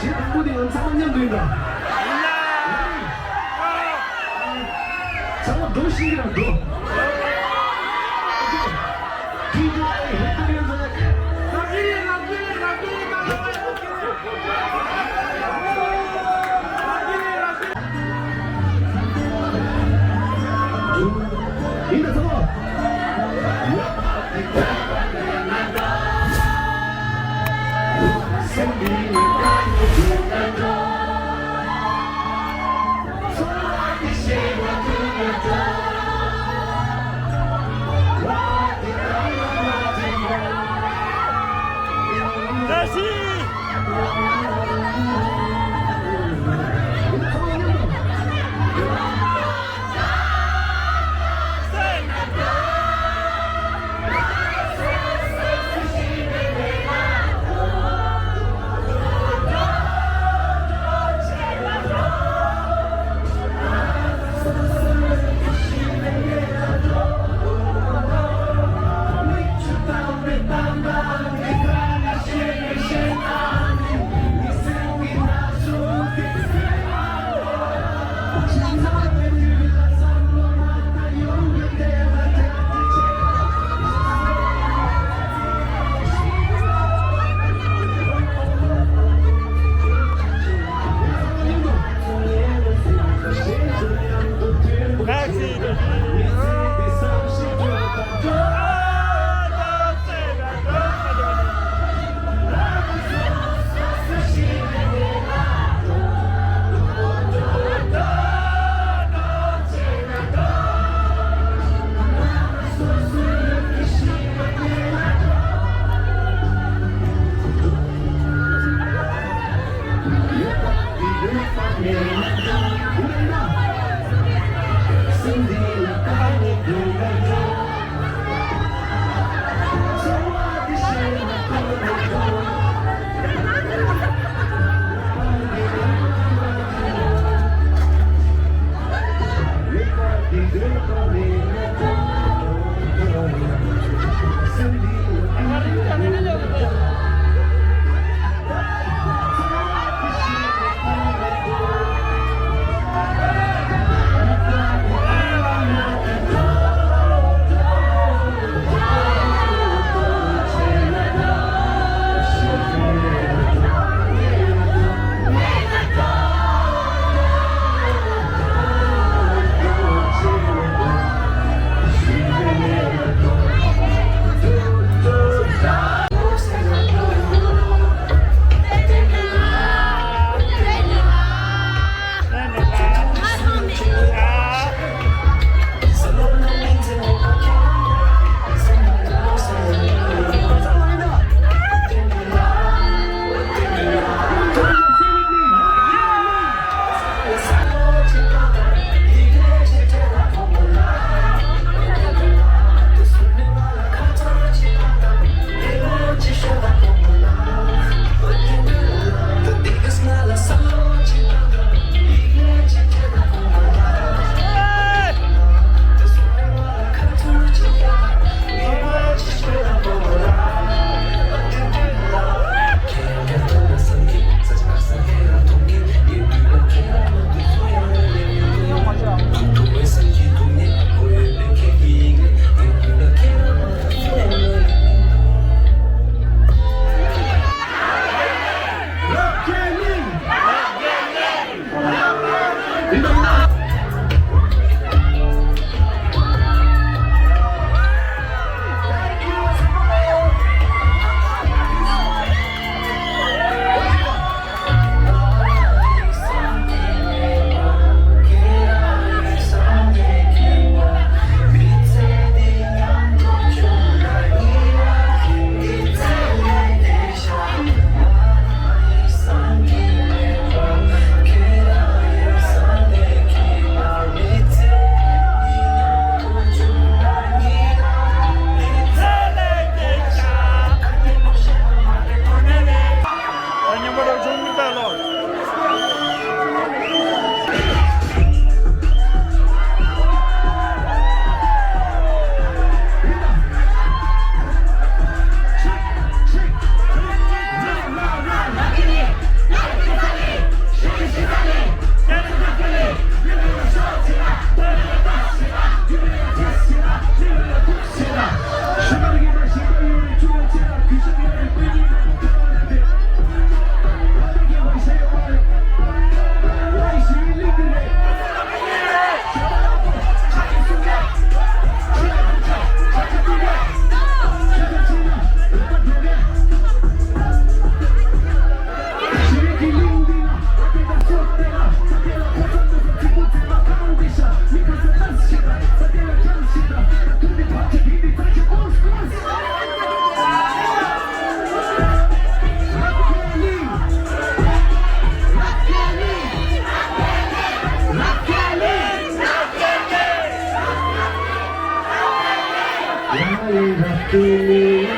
지금 무대 영상은 연도인가? 정말 너무 신기하다. DJ 햇빛 연상. 인사 성공. Single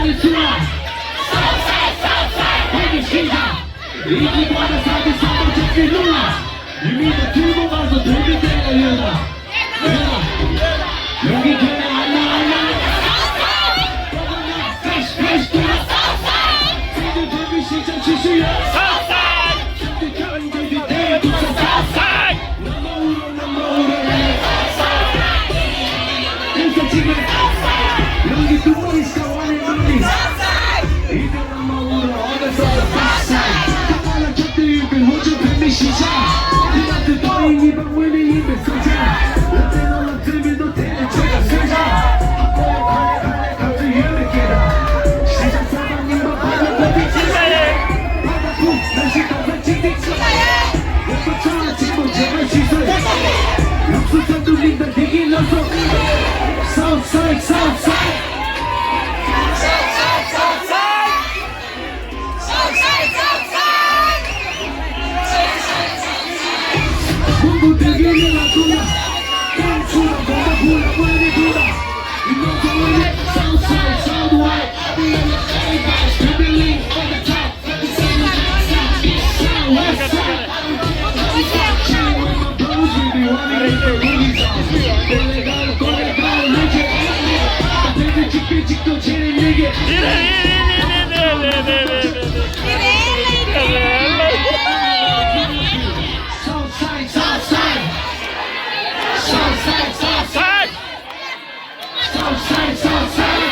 하는 수라 회기 시작 이기보다 사기 사고 잡기 놀라 유미도 들고 가서 돌기 때가 일어나 여기 그냥 안나 fresh fresh 돌아 생들 데뷔 시작 출시야 생들 결혼 데뷔 때 국산 넘어오러 인사 지금 여기 두 번이 시작하는 눈이 이제 넘어오러 어느서 가만한 곁들 입은 호주 뱀이 시작 이마트 떠인 이방 winning 입에 소자 라떼노 라떼미도 대는 제가 세자 학교에 칼에 갑자기 유력해라 시작 사방님과 바닥 바닥국 날씨 가서 징징 옆부처럼 지금 제발 시소해 역수선 돌린다 대기 넣어서 Southside Southside 공부 되기는 놔두나 깡추라 공부 부라 빨리 두라 이거 정원에 Southside Southwide Everybody on the top Southwestside Chilling with my bros, we be running the boogies off 벨레가로 꺼내가로 내게 나한테 찍기 찍도 지는 얘기 Southside Southside Southside Southside Southside Southside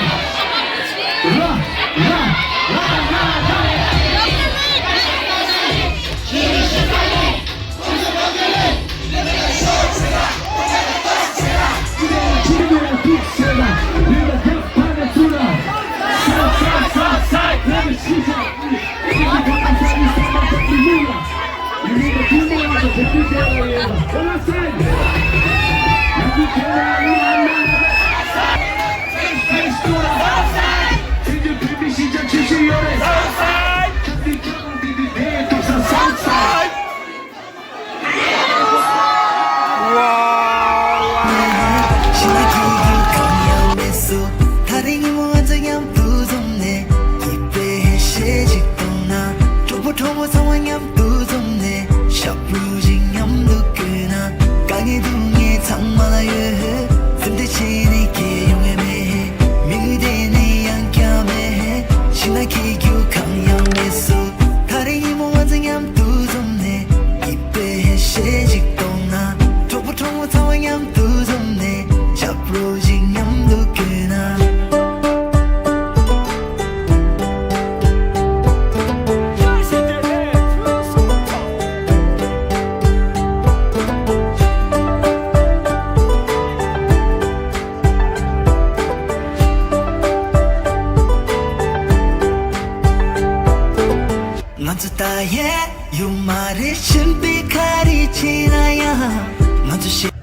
ra ra ra ra ra 지금이랑 픽셀라 내가 대판에 쏘라 Southside Southside 내가 시작 이게 가만 살이 삼아 잡기 몰라 유리가 두번에서 대필 때가 얘가 올라싸야 여기 그냥 페이스 돌아 생들 뱀이 시작 출시 열애 잡기 경험 디디데 독산 Southside 먼저 따의 유말을 준비하리 지나야 먼저 시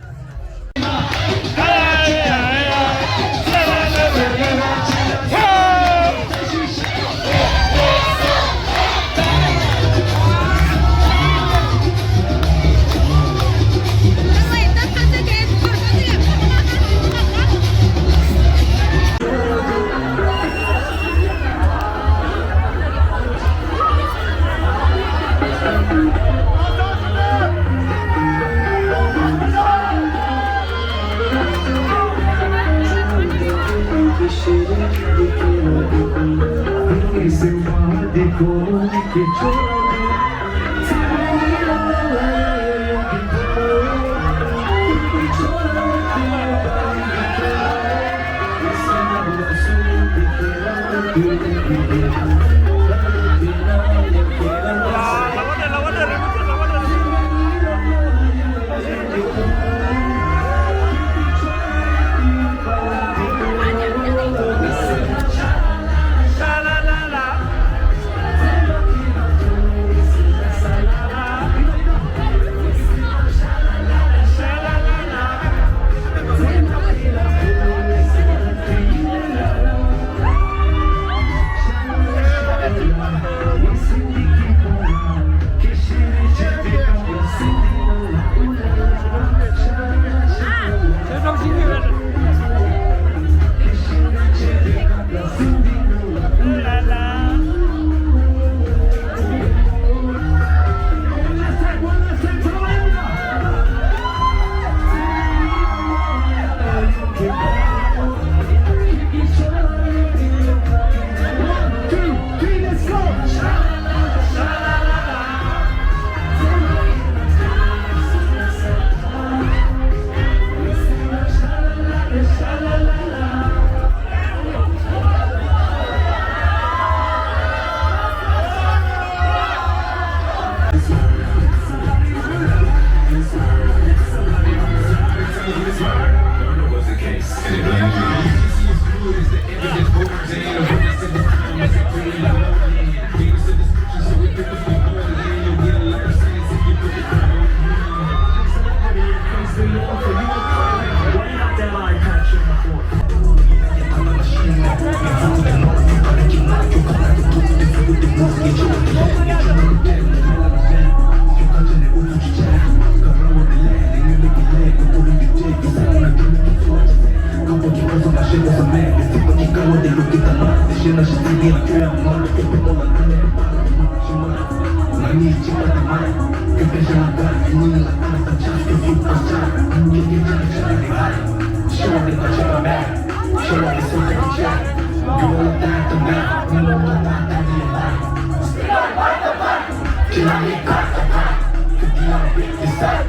kita desde na shitini kya mal ke pinola kane mani chimata mai ke peshaga ni la kana chance ke superstar ke ke jana de hai show de pacha back show de so de check you all that the man you know what that you like till I get back to the big side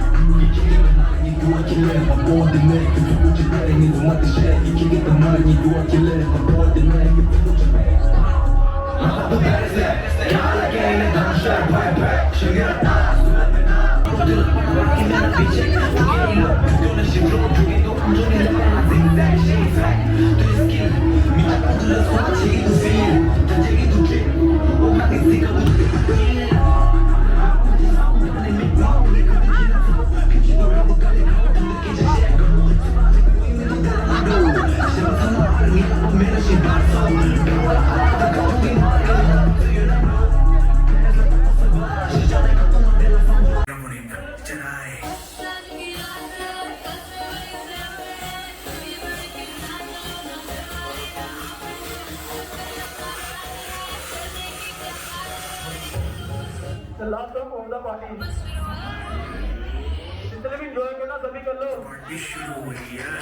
you do what you let my boy the man you do what you let and you want the shit you can get the money you do what you let my boy the man you do what you let the best that y'all like ain't a dumb shot right back check it out The last song of the party. जितने भी enjoy करना सभी कर लो. पार्टी शुरू हो रही है